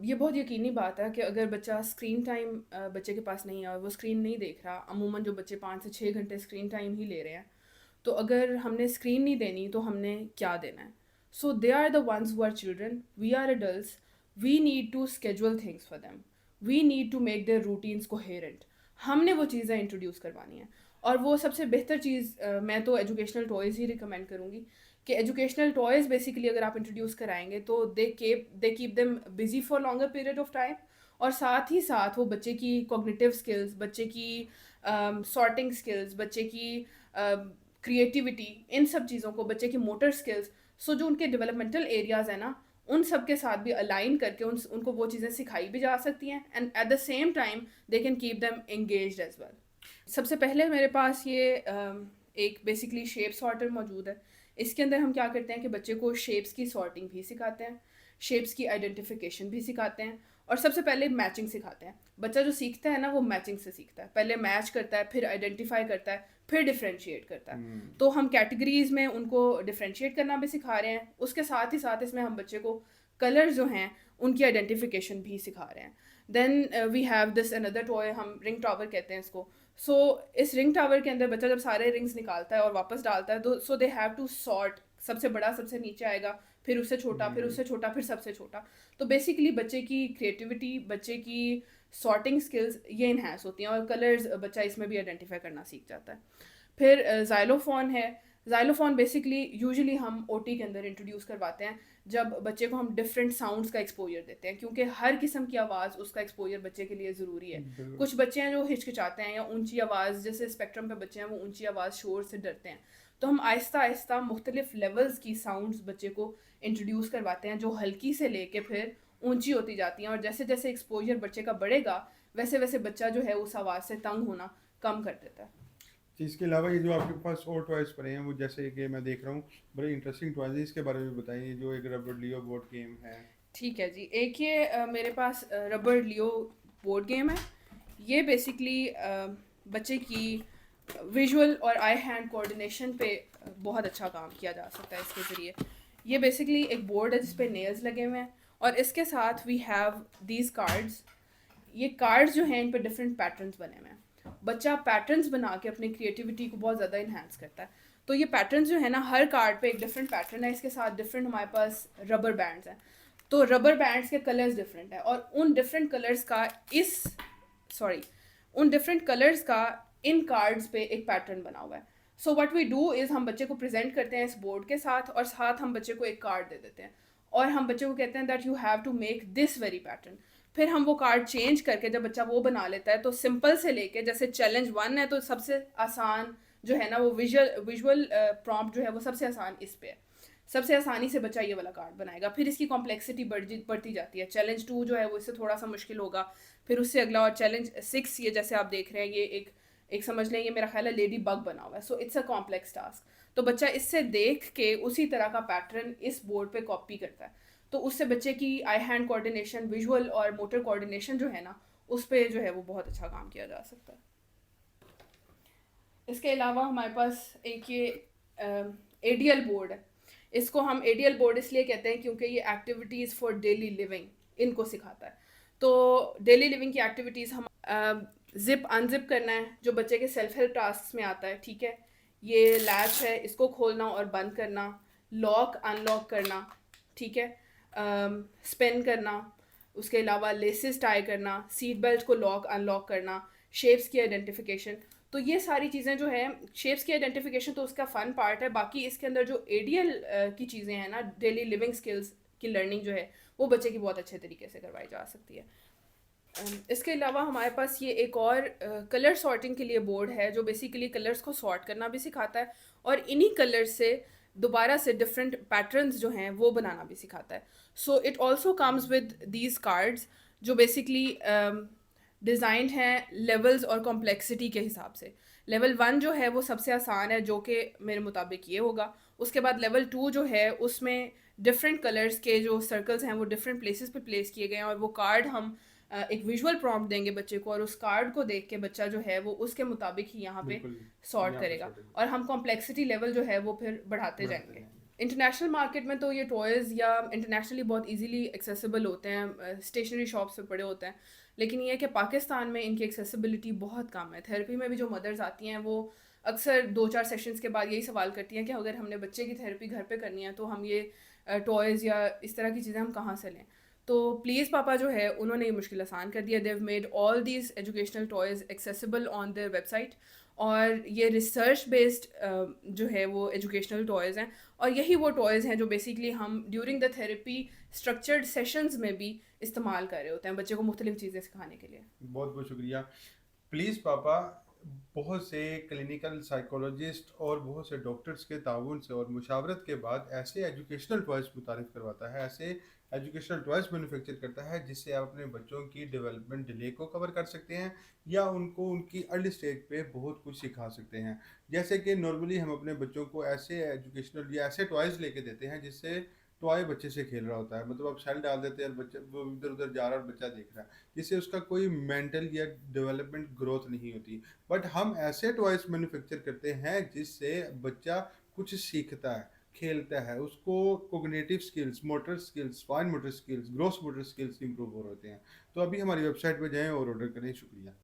ये बहुत यकीनी बात है कि अगर बच्चा स्क्रीन टाइम बच्चे के पास नहीं है और वो स्क्रीन नहीं देख रहा, अमूमन जो बच्चे 5 से 6 घंटे स्क्रीन टाइम ही ले रहे हैं, तो अगर हमने स्क्रीन नहीं देनी तो हमने क्या देना है? So they are the ones who are children, we are adults, we need to schedule things for them, we need to make their routines coherent. हमने वो चीज़ें इंट्रोड्यूस करवानी है। और वो सबसे बेहतर चीज़ मैं तो एजुकेशनल टॉयज़ ही रिकमेंड करूँगी कि एजुकेशनल टॉयज़ बेसिकली अगर आप इंट्रोड्यूस कराएंगे तो they keep them busy for longer period of time. और साथ ही साथ वो बच्चे की कॉग्निटिव स्किल्स, बच्चे की सॉर्टिंग स्किल्स, बच्चे की क्रिएटिविटी, इन सब चीज़ों को, बच्चे की मोटर स्किल्स, सो जो उनके डेवलपमेंटल एरियाज़ हैं ना, उन सब के साथ भी अलाइन करके उनको वो चीज़ें सिखाई भी जा सकती हैं, and at the same time they can keep them engaged as well. सबसे पहले मेरे पास ये एक बेसिकली शेप सॉर्टर मौजूद है। इसके अंदर हम क्या करते हैं कि बच्चे को शेप्स की सॉर्टिंग भी सिखाते हैं, शेप्स की आइडेंटिफिकेशन भी सिखाते हैं, और सबसे पहले मैचिंग सिखाते हैं। बच्चा जो सीखता है ना, वो मैचिंग से सीखता है। पहले मैच करता है, फिर आइडेंटिफाई करता है, फिर डिफ्रेंशिएट करता है। तो हम कैटेगरीज में उनको डिफ्रेंशिएट करना भी सिखा रहे हैं, उसके साथ ही साथ इसमें हम बच्चे को कलर्स जो हैं उनकी आइडेंटिफिकेशन भी सिखा रहे हैं। Then we have this another toy, हम रिंग टावर कहते हैं इसको। इस रिंग टावर के अंदर बच्चा जब सारे रिंग्स निकालता है और वापस डालता है, तो दे हैव टू सॉर्ट, सबसे बड़ा सबसे नीचे आएगा, फिर उससे छोटा, फिर उससे छोटा, फिर सबसे छोटा। तो बेसिकली बच्चे की क्रिएटिविटी, बच्चे की सॉर्टिंग स्किल्स ये इन्हेंस होती हैं, और कलर्स बच्चा इसमें भी आइडेंटिफाई करना सीख जाता है। फिर जाइलोफोन है। जाइलोफोन बेसिकली यूजुअली हम ओटी के अंदर इंट्रोड्यूस करवाते हैं जब बच्चे को हम डिफरेंट साउंड्स का एक्सपोजर देते हैं, क्योंकि हर किस्म की आवाज़, उसका एक्सपोजर बच्चे के लिए ज़रूरी है। कुछ बच्चे हैं जो हिचकिचाते हैं या ऊंची आवाज़, जैसे स्पेक्ट्रम पे बच्चे हैं वो ऊंची आवाज़, शोर से डरते हैं। तो हम आहिस्ता आहिस्ता मुख्तलिफ लेवल्स की साउंड्स बच्चे को इंट्रोड्यूस करवाते हैं, जो हल्की से लेके फिर ऊंची होती जाती हैं, और जैसे जैसे एक्सपोजर बच्चे का बढ़ेगा वैसे वैसे बच्चा जो है उस आवाज़ से तंग होना कम कर देता है। इसके अलावा ये जो आपके पास और टॉयज पड़े हैं, वो जैसे कि मैं देख रहा हूँ बड़े इंटरेस्टिंग टॉयज है, इसके बारे में बताइए। जो एक रबड़ लियो बोर्ड गेम है। ठीक है जी, एक ये मेरे पास रबर लियो बोर्ड गेम है। ये बेसिकली बच्चे की विजुअल और आई हैंड कोऑर्डिनेशन पे बहुत अच्छा काम किया जा सकता है इसके ज़रिए। ये बेसिकली एक बोर्ड है जिस पे नेल्स लगे हुए हैं, और इसके साथ वी हैव दीज कार्ड्स। ये कार्ड्स जो हैं इन पर डिफरेंट पैटर्न्स बने हुए हैं। बच्चा पैटर्न्स बना के अपनी क्रिएटिविटी को बहुत ज़्यादा इन्हांस करता है। तो ये पैटर्न्स जो है ना, हर कार्ड पे एक डिफरेंट पैटर्न है, इसके साथ डिफरेंट हमारे पास रबर बैंड्स हैं। तो रबर बैंड्स के कलर्स डिफरेंट है, और उन डिफरेंट कलर्स का सॉरी उन डिफरेंट कलर्स का इन कार्ड्स पे एक पैटर्न बना हुआ है। So what we do is हम बच्चे को प्रेजेंट करते हैं इस बोर्ड के साथ, और साथ हम बच्चे को एक कार्ड दे देते हैं, और हम बच्चे को कहते हैं that you have to make this very pattern. फिर हम वो कार्ड चेंज करके जब बच्चा वो बना लेता है, तो सिंपल से लेके, जैसे चैलेंज 1 है तो सबसे आसान जो है ना वो विजुअल प्रॉम्प्ट जो है वो सबसे आसान इस पे है। सबसे आसानी से बच्चा ये वाला कार्ड बनाएगा, फिर इसकी कॉम्प्लेक्सिटी बढ़ती जाती है। चैलेंज 2 जो है वो इससे थोड़ा सा मुश्किल होगा, फिर उससे अगला, और चैलेंज 6 ये जैसे आप देख रहे हैं, ये एक समझ लें, ये मेरा ख्याल है लेडी बग बना हुआ है। So it's a complex task. तो बच्चा इससे देख के उसी तरह का पैटर्न इस बोर्ड पे कॉपी करता है। तो उससे बच्चे की आई हैंड कोऑर्डिनेशन, विजुअल और मोटर कोऑर्डिनेशन जो है ना, उस पर जो है वो बहुत अच्छा काम किया जा सकता है। इसके अलावा हमारे पास एक ये एडीएल बोर्ड है। इसको हम एडीएल बोर्ड इसलिए कहते हैं क्योंकि ये एक्टिविटीज़ फॉर डेली लिविंग इनको सिखाता है। तो डेली लिविंग की एक्टिविटीज़ हम ज़िप अनजिप करना है, जो बच्चे के सेल्फ हेल्प टास्क में आता है, ठीक है। ये लैच है, इसको खोलना और बंद करना, लॉक अनलॉक करना, ठीक है, स्पिन करना, उसके अलावा लेसेस टाई करना, सीट बेल्ट को लॉक अनलॉक करना, शेप्स की आइडेंटिफिकेशन। तो ये सारी चीज़ें जो है, शेप्स की आइडेंटिफिकेशन तो उसका फ़न पार्ट है, बाकी इसके अंदर जो एडीएल की चीज़ें हैं ना, डेली लिविंग स्किल्स की लर्निंग जो है वो बच्चे की बहुत अच्छे तरीके से करवाई जा सकती है। इसके अलावा हमारे पास ये एक और कलर सॉर्टिंग के लिए बोर्ड है, जो बेसिकली कलर्स को सॉर्ट करना भी सिखाता है, और इन्हीं कलर्स से दोबारा से डिफरेंट पैटर्न्स जो हैं वो बनाना भी सिखाता है। So it also comes with these cards, जो बेसिकली डिज़ाइंड हैं लेवल्स और कॉम्प्लेक्सिटी के हिसाब से। लेवल 1 जो है वो सबसे आसान है, जो कि मेरे मुताबिक ये होगा। उसके बाद लेवल 2 जो है उसमें डिफरेंट कलर्स के जो सर्कल्स हैं वो डिफरेंट प्लेसेस पे प्लेस किए गए हैं, और वो कार्ड हम एक विजुअल प्रॉम्प्ट देंगे बच्चे को, और उस कार्ड को देख के बच्चा जो है वो उसके मुताबिक ही यहाँ पे बिल्कुल, सॉर्ट यहाँ पे करेगा, सॉर्टेज और हम कॉम्प्लेक्सिटी लेवल जो है वो फिर बढ़ाते बढ़ाते जाएंगे। जाएंगे। इंटरनेशनल मार्केट में तो ये टॉयज़ या इंटरनेशनली बहुत इजीली एक्सेसिबल होते हैं, स्टेशनरी शॉप्स पे पड़े होते हैं। लेकिन ये है कि पाकिस्तान में इनकी एक्सेसिबिलिटी बहुत कम है। थेरेपी में भी जो मदर्स आती हैं वो अक्सर 2-4 सेशंस के बाद यही सवाल करती हैं कि अगर हमने बच्चे की थेरेपी घर पे करनी है तो हम ये टॉयज़ या इस तरह की चीज़ें हम कहाँ से लें? तो प्लीज़ पापा जो है उन्होंने ये मुश्किल आसान कर दिया। They have made all these educational toys accessible on their website, और ये रिसर्च बेस्ड जो है वो एजुकेशनल टॉयज़ हैं। और यही वो टॉयज़ हैं जो बेसिकली हम during the therapy structured sessions में भी इस्तेमाल कर रहे होते हैं बच्चे को मुख्तलिफ चीज़ें सिखाने के लिए। बहुत बहुत शुक्रिया। प्लीज़ पापा बहुत से क्लिनिकल साइकोलॉजिस्ट और बहुत से डॉक्टर्स के ताउन से और मुशावरत के बाद ऐसे एजुकेशनल टॉयज़ मुतारिफ करवाता है, ऐसे एजुकेशनल टॉयज़ मैन्युफैक्चर करता है जिससे आप अपने बच्चों की डेवलपमेंट डिले को कवर कर सकते हैं या उनको उनकी अर्ली स्टेज पे बहुत कुछ सिखा सकते हैं। जैसे कि नॉर्मली हम अपने बच्चों को ऐसे एजुकेशनल या ऐसे टॉयज़ लेके देते हैं जिससे टॉय बच्चे से खेल रहा होता है, मतलब आप सेल डाल देते हैं और बच्चा वो इधर उधर जा रहा है और बच्चा देख रहा है, जिससे उसका कोई मेंटल या डेवलपमेंट ग्रोथ नहीं होती। बट हम ऐसे टॉयज मैन्युफैक्चर करते हैं जिससे बच्चा कुछ सीखता है, खेलता है, उसको cognitive skills, motor skills, fine motor skills, gross motor skills improve हो रहे हैं। तो अभी हमारी वेबसाइट पर जाएं और ऑर्डर करें। शुक्रिया।